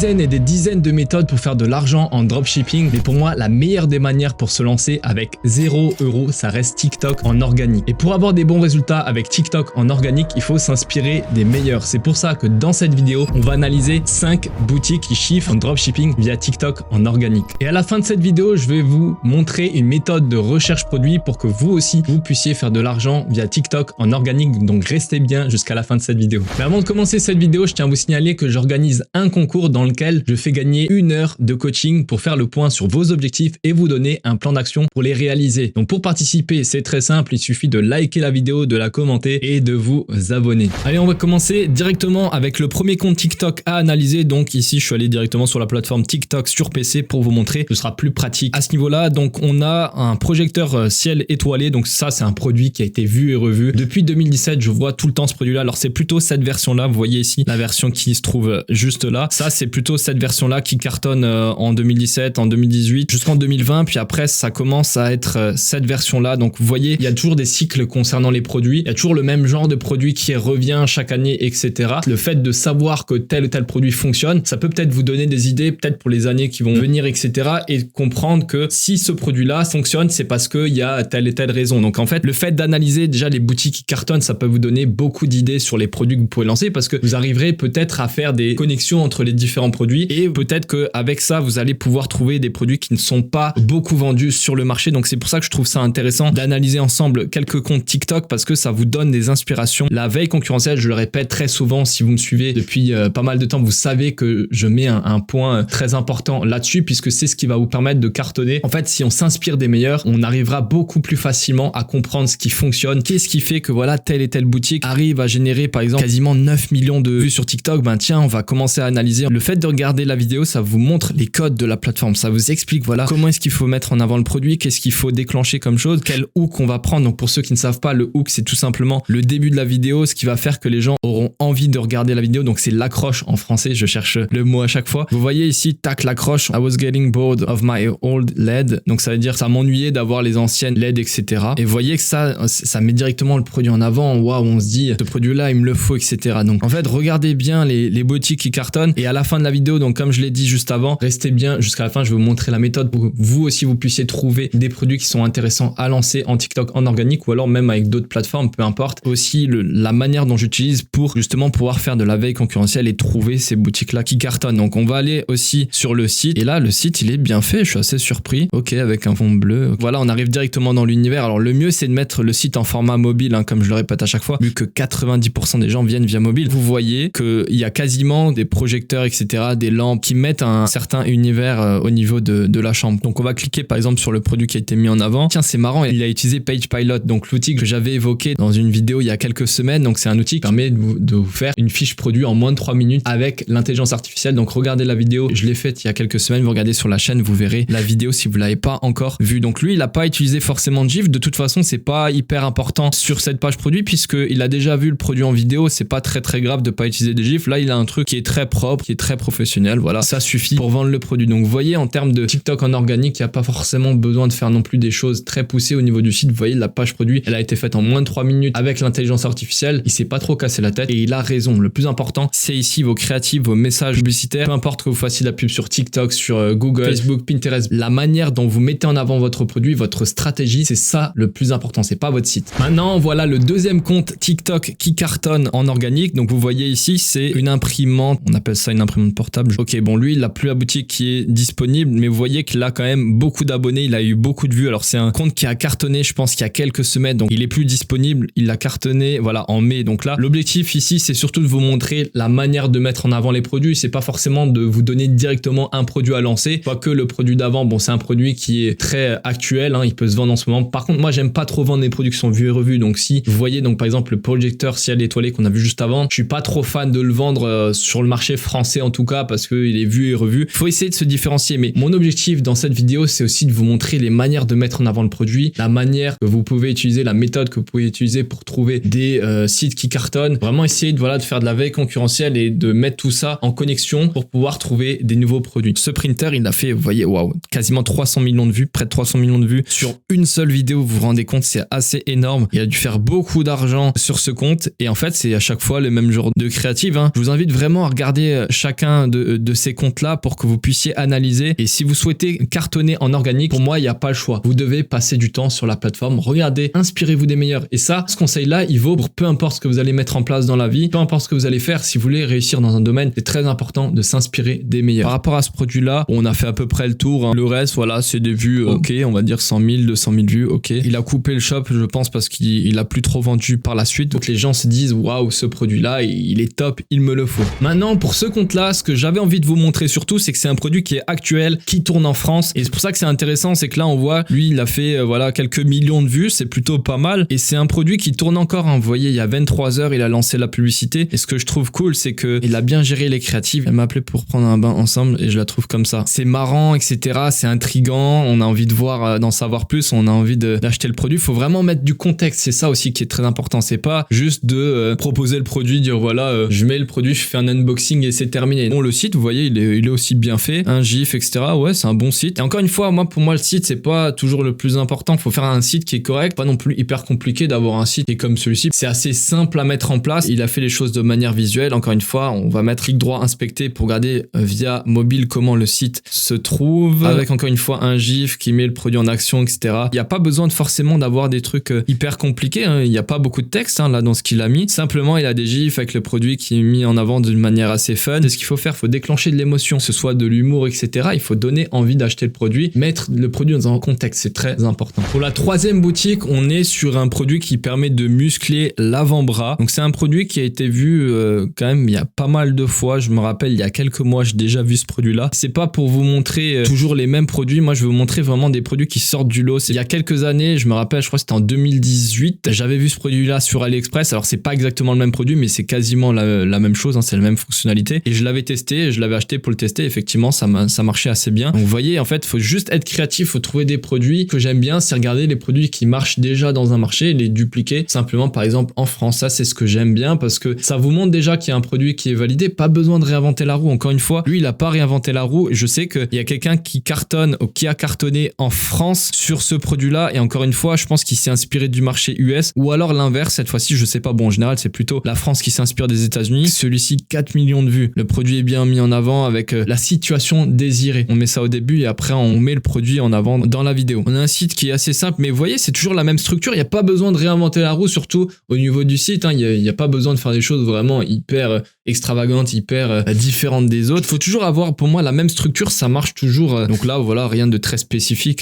dizaines et des dizaines de méthodes pour faire de l'argent en dropshipping, mais pour moi, la meilleure des manières pour se lancer avec 0 €, ça reste TikTok en organique. Et pour avoir des bons résultats avec TikTok en organique, il faut s'inspirer des meilleurs. C'est pour ça que dans cette vidéo, on va analyser 5 boutiques qui chiffrent en dropshipping via TikTok en organique. Et à la fin de cette vidéo, je vais vous montrer une méthode de recherche produit pour que vous aussi, vous puissiez faire de l'argent via TikTok en organique. Donc restez bien jusqu'à la fin de cette vidéo. Mais avant de commencer cette vidéo, je tiens à vous signaler que j'organise un concours dans lequel je fais gagner 1 heure de coaching pour faire le point sur vos objectifs et vous donner un plan d'action pour les réaliser. Donc pour participer, c'est très simple, il suffit de liker la vidéo, de la commenter et de vous abonner. Allez, on va commencer directement avec le premier compte TikTok à analyser. Donc ici, je suis allé directement sur la plateforme TikTok sur PC pour vous montrer, ce sera plus pratique à ce niveau-là. Donc on a un projecteur ciel étoilé. Donc ça, c'est un produit qui a été vu et revu. Depuis 2017, je vois tout le temps ce produit-là. Alors c'est plutôt cette version-là. Vous voyez ici la version qui se trouve juste là. Ça, c'est plutôt cette version-là qui cartonne en 2017, en 2018, jusqu'en 2020. Puis après, ça commence à être cette version-là. Donc vous voyez, il y a toujours des cycles concernant les produits. Il y a toujours le même genre de produit qui revient chaque année, etc. Le fait de savoir que tel ou tel produit fonctionne, ça peut peut-être vous donner des idées, peut-être pour les années qui vont venir, etc. Et comprendre que si ce produit-là fonctionne, c'est parce qu'il y a telle et telle raison. Donc en fait, le fait d'analyser déjà les boutiques qui cartonnent, ça peut vous donner beaucoup d'idées sur les produits que vous pouvez lancer parce que vous arriverez peut-être à faire des connexions entre les différents produits et peut-être qu'avec ça, vous allez pouvoir trouver des produits qui ne sont pas beaucoup vendus sur le marché. Donc c'est pour ça que je trouve ça intéressant d'analyser ensemble quelques comptes TikTok parce que ça vous donne des inspirations. La veille concurrentielle, je le répète très souvent, si vous me suivez depuis pas mal de temps, vous savez que je mets un point très important là-dessus puisque c'est ce qui va vous permettre de cartonner. En fait, si on s'inspire des meilleurs, on arrivera beaucoup plus facilement à comprendre ce qui fonctionne. Qu'est-ce qui fait que voilà, telle et telle boutique arrive à générer par exemple quasiment 9 millions de vues sur TikTok? Ben tiens, on va commencer à analyser. Le fait de regarder la vidéo, ça vous montre les codes de la plateforme. Ça vous explique voilà comment est-ce qu'il faut mettre en avant le produit, qu'est-ce qu'il faut déclencher comme chose, quel hook on va prendre. Donc pour ceux qui ne savent pas, le hook, c'est tout simplement le début de la vidéo, ce qui va faire que les gens auront envie de regarder la vidéo. Donc c'est l'accroche en français, je cherche le mot à chaque fois. Vous voyez ici, tac, l'accroche. I was getting bored of my old LED. Donc ça veut dire ça m'ennuyait d'avoir les anciennes LED, etc. Et vous voyez que ça met directement le produit en avant. Waouh, on se dit, ce produit-là, il me le faut, etc. Donc en fait, regardez bien les boutiques qui cartonnent. Et à la fin de la vidéo, donc comme je l'ai dit juste avant, restez bien jusqu'à la fin. Je vais vous montrer la méthode pour que vous aussi, vous puissiez trouver des produits qui sont intéressants à lancer en TikTok en organique ou alors même avec d'autres plateformes, peu importe. Aussi la manière dont j'utilise pour justement pouvoir faire de la veille concurrentielle et trouver ces boutiques-là qui cartonnent. Donc on va aller aussi sur le site. Et là, le site, il est bien fait. Je suis assez surpris. Ok, avec un fond bleu. Voilà, on arrive directement dans l'univers. Alors le mieux, c'est de mettre le site en format mobile, hein, comme je le répète à chaque fois, vu que 90% des gens viennent via mobile. Vous voyez qu'il y a quasiment des projecteurs, etc., des lampes qui mettent un certain univers au niveau de la chambre. Donc on va cliquer par exemple sur le produit qui a été mis en avant. Tiens, c'est marrant, il a utilisé PagePilot, donc l'outil que j'avais évoqué dans une vidéo il y a quelques semaines. Donc c'est un outil qui permet de vous faire une fiche produit en moins de 3 minutes avec l'intelligence artificielle. Donc regardez la vidéo, je l'ai faite il y a quelques semaines. Vous regardez sur la chaîne, vous verrez la vidéo si vous l'avez pas encore vue. Donc lui, il n'a pas utilisé forcément de GIF. De toute façon, c'est pas hyper important sur cette page produit puisqu'il a déjà vu le produit en vidéo. C'est pas très grave de pas utiliser des GIFs. Là, il a un truc qui est très propre, qui est très professionnel. Voilà, ça suffit pour vendre le produit. Donc vous voyez, en termes de TikTok en organique, il n'y a pas forcément besoin de faire non plus des choses très poussées au niveau du site. Vous voyez, la page produit, elle a été faite en moins de 3 minutes avec l'intelligence artificielle. Il s'est pas trop cassé la tête et il a raison. Le plus important, c'est ici vos créatifs, vos messages publicitaires. Peu importe que vous fassiez la pub sur TikTok, sur Google, Facebook, Pinterest, la manière dont vous mettez en avant votre produit, votre stratégie, c'est ça le plus important. C'est pas votre site. Maintenant, voilà le deuxième compte TikTok qui cartonne en organique. Donc vous voyez ici, c'est une imprimante. On appelle ça une imprimante portable. Ok, bon, lui, il a plus la boutique qui est disponible, mais vous voyez qu'il a quand même beaucoup d'abonnés. Il a eu beaucoup de vues. Alors c'est un compte qui a cartonné, je pense, qu'il y a quelques semaines. Donc il est plus disponible. Il a cartonné, voilà, en mai. Donc là, l'objectif ici, c'est surtout de vous montrer la manière de mettre en avant les produits. C'est pas forcément de vous donner directement un produit à lancer. Quoique le produit d'avant, bon, c'est un produit qui est très actuel, hein, il peut se vendre en ce moment. Par contre, moi, j'aime pas trop vendre des produits qui sont vus et revus. Donc si vous voyez, donc par exemple, le projecteur ciel étoilé qu'on a vu juste avant, je suis pas trop fan de le vendre sur le marché français en tout cas parce qu'il est vu et revu. Faut essayer de se différencier. Mais mon objectif dans cette vidéo, c'est aussi de vous montrer les manières de mettre en avant le produit, la manière que vous pouvez utiliser, la méthode que vous pouvez utiliser pour trouver des sites qui cartonnent. Vraiment essayer de, voilà, de faire de la veille concurrentielle et de mettre tout ça en connexion pour pouvoir trouver des nouveaux produits. Ce printer, il a fait, vous voyez, waouh, quasiment 300 millions de vues, près de 300 millions de vues sur une seule vidéo. Vous vous rendez compte, c'est assez énorme. Il a dû faire beaucoup d'argent sur ce compte et en fait, c'est à chaque fois le même genre de créative. Hein. Je vous invite vraiment à regarder chacun chacun de ces comptes-là pour que vous puissiez analyser. Et si vous souhaitez cartonner en organique, pour moi, il n'y a pas le choix. Vous devez passer du temps sur la plateforme, regardez, inspirez-vous des meilleurs. Et ça, ce conseil-là, il vaut pour peu importe ce que vous allez mettre en place dans la vie, peu importe ce que vous allez faire, si vous voulez réussir dans un domaine, c'est très important de s'inspirer des meilleurs. Par rapport à ce produit-là, on a fait à peu près le tour, hein. Le reste, voilà, c'est des vues, ok, on va dire 100 000, 200 000 vues, ok. Il a coupé le shop, je pense, parce qu'il a plus trop vendu par la suite. Donc les gens se disent, waouh, ce produit-là, il est top, il me le faut. Maintenant, pour ce compte-là, ce que j'avais envie de vous montrer surtout, c'est que c'est un produit qui est actuel, qui tourne en France. Et c'est pour ça que c'est intéressant, c'est que là, on voit, lui, il a fait, voilà, quelques millions de vues, c'est plutôt pas mal. Et c'est un produit qui tourne encore, hein. Vous voyez, il y a 23 heures, il a lancé la publicité. Et ce que je trouve cool, c'est que il a bien géré les créatives. Elle m'a appelé pour prendre un bain ensemble et je la trouve comme ça. C'est marrant, etc. C'est intriguant. On a envie de voir, d'en savoir plus. On a envie d'acheter le produit. Il faut vraiment mettre du contexte. C'est ça aussi qui est très important. C'est pas juste de proposer le produit, dire voilà, je mets le produit, je fais un unboxing et c'est terminé. Bon, le site, vous voyez, il est aussi bien fait. Un GIF, etc. Ouais, c'est un bon site. Et encore une fois, pour moi, le site, c'est pas toujours le plus important. Il faut faire un site qui est correct. Pas non plus hyper compliqué d'avoir un site qui est comme celui-ci. C'est assez simple à mettre en place. Il a fait les choses de manière visuelle. Encore une fois, on va mettre clic droit inspecter pour regarder via mobile comment le site se trouve. Avec encore une fois un GIF qui met le produit en action, etc. Il n'y a pas besoin forcément d'avoir des trucs hyper compliqués, hein. Il n'y a pas beaucoup de texte là dans ce qu'il a mis. Simplement, il a des GIFs avec le produit qui est mis en avant d'une manière assez fun. C'est ce qu'il faut faire. Il faut déclencher de l'émotion, que ce soit de l'humour, etc. Il faut donner envie d'acheter le produit, mettre le produit dans un contexte. C'est très important. Pour la troisième boutique, on est sur un produit qui permet de muscler l'avant-bras. Donc c'est un produit qui a été vu quand même il y a pas mal de fois. Je me rappelle il y a quelques mois, j'ai déjà vu ce produit-là. C'est pas pour vous montrer toujours les mêmes produits. Moi, je veux vous montrer vraiment des produits qui sortent du lot. Il y a quelques années, je me rappelle, je crois que c'était en 2018, j'avais vu ce produit-là sur AliExpress. Alors c'est pas exactement le même produit, mais c'est quasiment la même chose, hein, c'est la même fonctionnalité. Et je l'avais testé, je l'avais acheté pour le tester. Effectivement, ça marchait assez bien. Donc vous voyez, en fait, il faut juste être créatif, il faut trouver des produits que j'aime bien, c'est regarder les produits qui marchent déjà dans un marché et les dupliquer simplement, par exemple, en France. Ça, c'est ce que j'aime bien parce que ça vous montre déjà qu'il y a un produit qui est validé, pas besoin de réinventer la roue. Encore une fois, lui, il a pas réinventé la roue. Je sais qu'il y a quelqu'un qui cartonne ou qui a cartonné en France sur ce produit-là. Et encore une fois, je pense qu'il s'est inspiré du marché US ou alors l'inverse. Cette fois-ci, je sais pas. Bon, en général, c'est plutôt la France qui s'inspire des États-Unis. Celui-ci, 4 millions de vues. Le produit est bien mis en avant avec la situation désirée. On met ça au début et après, on met le produit en avant dans la vidéo. On a un site qui est assez simple, mais vous voyez, c'est toujours la même structure. Il n'y a pas besoin de réinventer la roue, surtout au niveau du site. Il n'y a pas besoin de faire des choses vraiment hyper extravagantes, hyper différentes des autres. Il faut toujours avoir, pour moi, la même structure. Ça marche toujours. Donc là, voilà, rien de très spécifique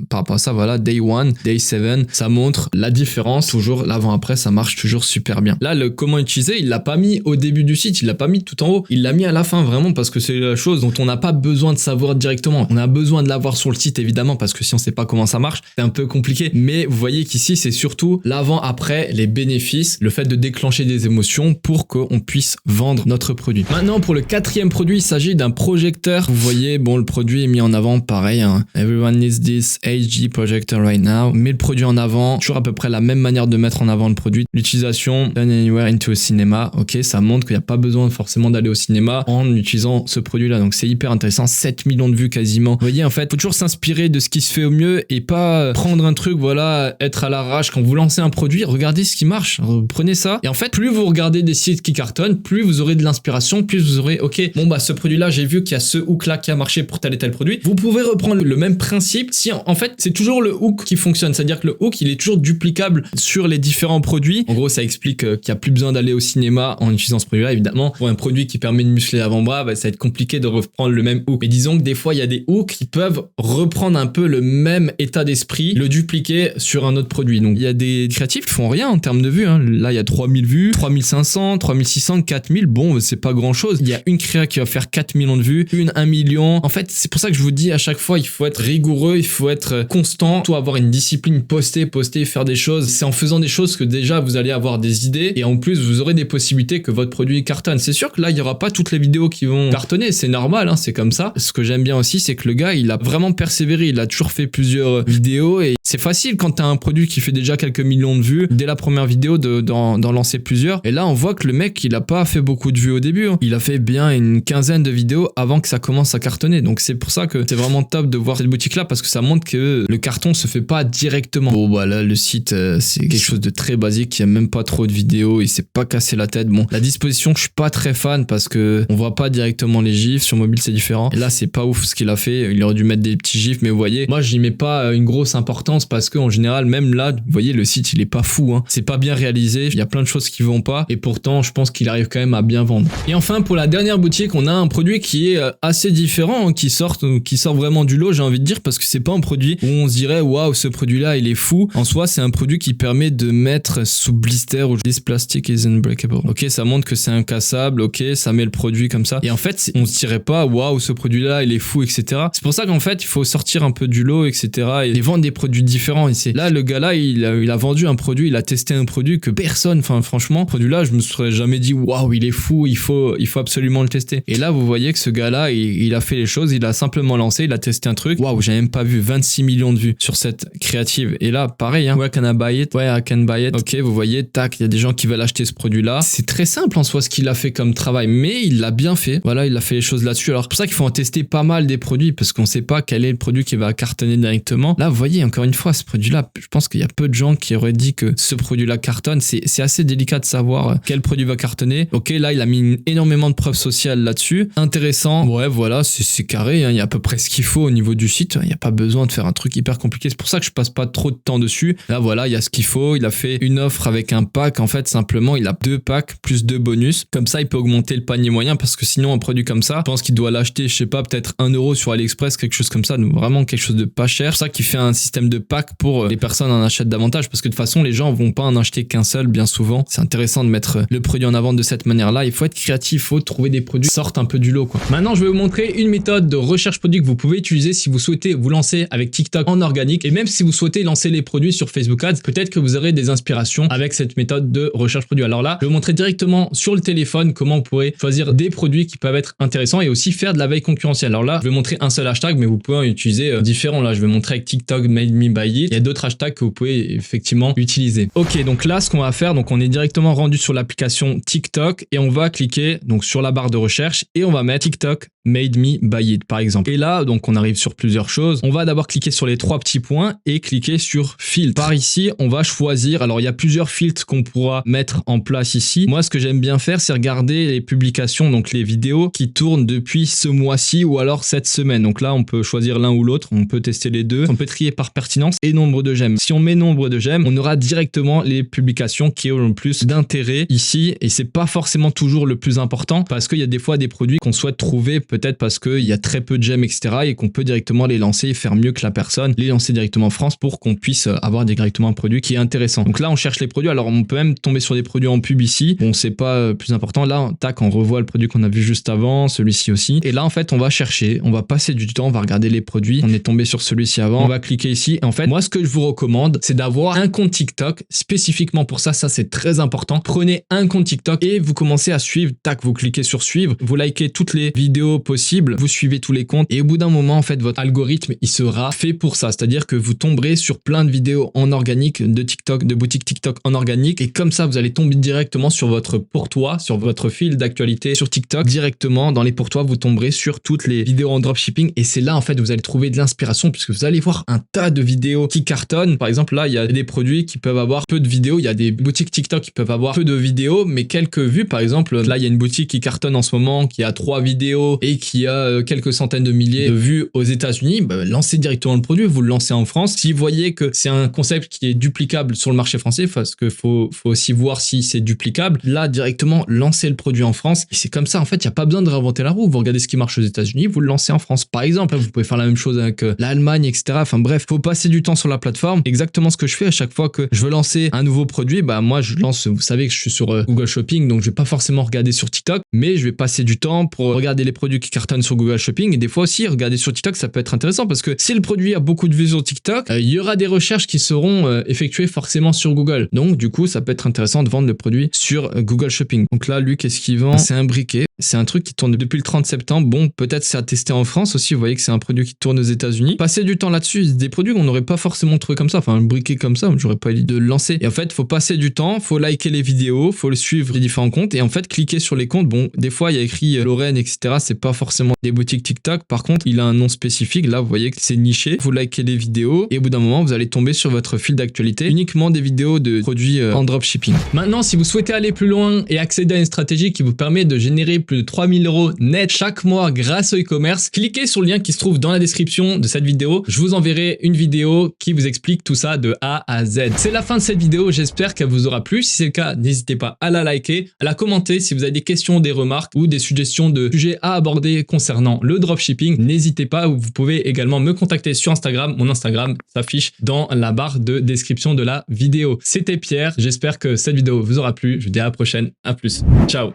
par rapport à ça. Voilà, Day 1, Day 7, ça montre la différence. Toujours l'avant-après, ça marche toujours super bien. Là, le comment utiliser, il l'a pas mis au début du site, il l'a pas mis tout en haut. Il l'a mis à la fin, vraiment, parce que c'est la chose dont on n'a pas besoin de savoir directement. On a besoin de l'avoir sur le site, évidemment, parce que si on sait pas comment ça marche, c'est un peu compliqué. Mais vous voyez qu'ici, c'est surtout l'avant-après, les bénéfices, le fait de déclencher des émotions pour qu'on puisse vendre notre produit. Maintenant, pour le quatrième produit, il s'agit d'un projecteur. Vous voyez, bon, le produit est mis en avant, pareil, hein. Everyone needs this HD projector right now. Met le produit en avant, toujours à peu près la même manière de mettre en avant le produit. L'utilisation, turn anywhere into a cinema. Ok, ça montre qu'il n'y a pas besoin forcément d'aller au cinéma en utilisant ce produit-là. Donc c'est hyper intéressant. 7 millions de vues quasiment. Vous voyez, en fait, faut toujours s'inspirer de ce qui se fait au mieux et pas prendre un truc, voilà, être à l'arrache. Quand vous lancez un produit, regardez ce qui marche. Prenez ça. Et en fait, plus vous regardez des sites qui cartonnent, plus vous aurez de l'inspiration, plus vous aurez, ok, bon, bah, ce produit-là, j'ai vu qu'il y a ce hook-là qui a marché pour tel et tel produit. Vous pouvez reprendre le même principe si, en fait, c'est toujours le hook qui fonctionne. C'est-à-dire que le hook, il est toujours duplicable sur les différents produits. En gros, ça explique qu'il n'y a plus besoin d'aller au cinéma en utilisant ce produit-là. Évidemment, pour un produit qui permet de muscler l'avant-bras, bah, ça va être compliqué de reprendre le même hook. Mais disons que des fois, il y a des hooks qui peuvent reprendre un peu le même état d'esprit, le dupliquer sur un autre produit. Donc, il y a des créatifs qui font rien en termes de vues, hein. Là, il y a 3000 vues, 3500, 3600, 4000. Bon, c'est pas grand-chose. Il y a une créa qui va faire 4 millions de vues, 1 million. En fait, c'est pour ça que je vous dis à chaque fois, il faut être rigoureux, il faut être constant, tout avoir une discipline, poster, faire des choses. C'est en faisant des choses que déjà, vous allez avoir des idées et en plus, vous aurez des possibilités que votre produit cartonne. C'est sûr que là, il y aura pas toutes les vidéos qui vont cartonner. C'est normal, hein, c'est comme ça. Ce que j'aime bien aussi, c'est que le gars, il a vraiment persévéré. Il a toujours fait plusieurs vidéos et c'est facile quand t'as un produit qui fait déjà quelques millions de vues, dès la première vidéo d'en lancer plusieurs. Et là, on voit que le mec, il a pas fait beaucoup beaucoup de vues au début. Il a fait bien une quinzaine de vidéos avant que ça commence à cartonner. Donc c'est pour ça que c'est vraiment top de voir cette boutique-là parce que ça montre que le carton se fait pas directement. Bon, bah là, le site, c'est quelque chose de très basique. Il y a même pas trop de vidéos. Il s'est pas cassé la tête. Bon, la disposition, je suis pas très fan parce que on voit pas directement les gifs. Sur mobile, c'est différent. Et là, c'est pas ouf ce qu'il a fait. Il aurait dû mettre des petits gifs, mais vous voyez, moi, j'y mets pas une grosse importance parce que en général, même là, vous voyez, le site, il est pas fou, hein. C'est pas bien réalisé. Il y a plein de choses qui vont pas. Et pourtant, je pense qu'il arrive quand même à bien vendre. Et enfin, pour la dernière boutique, on a un produit qui est assez différent, hein, qui sort vraiment du lot, j'ai envie de dire, parce que c'est pas un produit où on se dirait, waouh, ce produit-là, il est fou. En soi, c'est un produit qui permet de mettre sous blister ou this plastic is unbreakable. Ok, ça montre que c'est incassable. Ok, ça met le produit comme ça. Et en fait, on se dirait pas, waouh, ce produit-là, il est fou, etc. C'est pour ça qu'en fait, il faut sortir un peu du lot, etc. et vendre des produits différents. Et c'est là, le gars-là, il a vendu un produit, il a testé un produit que personne, enfin, franchement, ce produit-là, je me serais jamais dit, waouh, il est fou, il faut absolument le tester. Et là, vous voyez que ce gars-là, il a fait les choses, il a simplement lancé, il a testé un truc. Waouh, j'ai même pas vu 26 millions de vues sur cette créative. Et là, pareil, hein. Where can I buy it? Ouais, I can buy it. Ok, vous voyez, tac, il y a des gens qui veulent acheter ce produit-là. C'est très simple en soi ce qu'il a fait comme travail, mais il l'a bien fait. Voilà, il a fait les choses là-dessus. Alors, c'est pour ça qu'il faut en tester pas mal des produits parce qu'on sait pas quel est le produit qui va cartonner directement. Là, vous voyez, encore une fois, ce produit-là, je pense qu'il y a peu de gens qui auraient dit que ce produit-là cartonne. C'est assez délicat de savoir quel produit va cartonner. Ok, là, il a mis énormément de preuves sociales là-dessus. Intéressant. Ouais, voilà, c'est carré, hein. Il y a à peu près ce qu'il faut au niveau du site. Il n'y a pas besoin de faire un truc hyper compliqué. C'est pour ça que je passe pas trop de temps dessus. Là, voilà, il y a ce qu'il faut. Il a fait une offre avec un pack. En fait, simplement, il a 2 packs plus 2 bonus. Comme ça, il peut augmenter le panier moyen parce que sinon, un produit comme ça, je pense qu'il doit l'acheter, je sais pas, peut-être 1 euro sur AliExpress, quelque chose comme ça. Donc, vraiment quelque chose de pas cher. C'est pour ça qu'il fait un système de pack pour les personnes en achètent davantage parce que de toute façon, les gens vont pas en acheter qu'un seul, bien souvent. C'est intéressant de mettre le produit en avant de cette manière-là. Il faut être créatif, il faut trouver des produits qui sortent un peu du lot, quoi. Maintenant, je vais vous montrer une méthode de recherche produit que vous pouvez utiliser si vous souhaitez vous lancer avec TikTok en organique et même si vous souhaitez lancer les produits sur Facebook Ads, peut-être que vous aurez des inspirations avec cette méthode de recherche produit. Alors là, je vais vous montrer directement sur le téléphone comment vous pourrez choisir des produits qui peuvent être intéressants et aussi faire de la veille concurrentielle. Alors là, je vais montrer un seul hashtag, mais vous pouvez en utiliser différents. Là, je vais montrer avec TikTok Made Me Buy It. Il y a d'autres hashtags que vous pouvez effectivement utiliser. Ok, donc là, ce qu'on va faire, donc on est directement rendu sur l'application TikTok et on va cliquer donc sur la barre de recherche et on va mettre TikTok Made Me Buy It par exemple. Et là, donc on arrive sur plusieurs choses. On va d'abord cliquer sur les 3 petits points et cliquer sur filtre. Par ici, on va choisir. Alors il y a plusieurs filtres qu'on pourra mettre en place ici. Moi, ce que j'aime bien faire, c'est regarder les publications, donc les vidéos qui tournent depuis ce mois-ci ou alors cette semaine. Donc là, on peut choisir l'un ou l'autre. On peut tester les deux. On peut trier par pertinence et nombre de j'aime. Si on met nombre de j'aime, on aura directement les publications qui ont le plus d'intérêt ici. Et c'est pas forcément toujours le plus important parce qu'il y a des fois des produits qu'on souhaite trouver peut-être parce qu'il y a très peu de j'aime, etc. et qu'on peut directement les lancer et faire mieux que la personne, les lancer directement en France pour qu'on puisse avoir directement un produit qui est intéressant. Donc là, on cherche les produits. Alors, on peut même tomber sur des produits en pub ici. Bon, c'est pas plus important. Là, tac, on revoit le produit qu'on a vu juste avant, celui-ci aussi. Et là, en fait, on va chercher, on va passer du temps, on va regarder les produits. On est tombé sur celui-ci avant. On va cliquer ici. Et en fait, moi, ce que je vous recommande, c'est d'avoir un compte TikTok spécifiquement pour ça. Ça, c'est très important. Prenez un compte TikTok et vous commencez à suivre. Tac, vous cliquez sur suivre. Vous likez toutes les vidéos possibles. Vous suivez tous les comptes. Et au bout d'un moment, en fait, votre algorithme, il sera fait pour ça. C'est-à-dire que vous tomberez sur plein de vidéos en organique de TikTok, de boutiques TikTok en organique. Et comme ça, vous allez tomber directement sur votre pour-toi, sur votre fil d'actualité sur TikTok. Directement, dans les pour-toi, vous tomberez sur toutes les vidéos en dropshipping. Et c'est là, en fait, vous allez trouver de l'inspiration puisque vous allez voir un tas de vidéos qui cartonnent. Par exemple, là, il y a des produits qui peuvent avoir peu de vidéos. Il y a des boutiques TikTok qui peuvent avoir peu de vidéos, mais quelques vues. Par exemple, là, il y a une boutique qui cartonne en ce moment, qui a 3 vidéos et qui a quelques centaines de milliers de vues aux États-Unis. Bah, lancez directement le produit, vous le lancez en France. Si vous voyez que c'est un concept qui est duplicable sur le marché français, parce que faut aussi voir si c'est duplicable, là, directement, lancez le produit en France. Et c'est comme ça, en fait, il n'y a pas besoin de réinventer la roue. Vous regardez ce qui marche aux États-Unis, vous le lancez en France. Par exemple, vous pouvez faire la même chose avec l'Allemagne, etc. Enfin bref, faut passer du temps sur la plateforme. Exactement ce que je fais à chaque fois que je veux lancer un nouveau produit, bah moi je lance, vous savez que je suis sur Google Shopping, donc je vais pas forcément regarder sur TikTok, mais je vais passer du temps pour regarder les produits qui cartonnent sur Google Shopping. Et des fois aussi, regarder sur TikTok, ça peut être intéressant parce que si le produit a beaucoup de vues sur TikTok, il y aura des recherches qui seront effectuées forcément sur Google. Donc, du coup, ça peut être intéressant de vendre le produit sur Google Shopping. Donc là, lui, qu'est-ce qu'il vend? C'est un briquet. C'est un truc qui tourne depuis le 30 septembre. Bon, peut-être c'est à tester en France aussi. Vous voyez que c'est un produit qui tourne aux États-Unis. Passer du temps là-dessus, des produits qu'on n'aurait pas forcément trouvé comme ça. Enfin, un briquet comme ça, j'aurais pas l'idée de le lancer. Et en fait, faut passer du temps, faut liker les vidéos, faut le suivre les différents comptes et en fait, cliquer sur les comptes. Bon, des fois, il y a écrit Lorraine, etc. C'est pas forcément des boutiques TikTok. Par contre, il a un nom spécifique. Là, vous voyez que c'est niché. Vous likez les vidéos et au bout d'un moment, vous allez tomber sur votre fil d'actualité uniquement des vidéos de produits en dropshipping. Maintenant, si vous souhaitez aller plus loin et accéder à une stratégie qui vous permet de générer plus de 3000 € net chaque mois grâce au e-commerce, cliquez sur le lien qui se trouve dans la description de cette vidéo. Je vous enverrai une vidéo qui vous explique tout ça de A à Z. C'est la fin de cette vidéo. J'espère qu'elle vous aura plu. Si c'est le cas, n'hésitez pas à la liker, à la commenter. Si vous avez des questions, des remarques ou des suggestions de sujets à aborder concernant le dropshipping, n'hésitez pas. Vous pouvez également me contacter sur Instagram. Mon Instagram s'affiche dans la barre de description de la vidéo. C'était Pierre. J'espère que cette vidéo vous aura plu. Je vous dis à la prochaine. À plus. Ciao.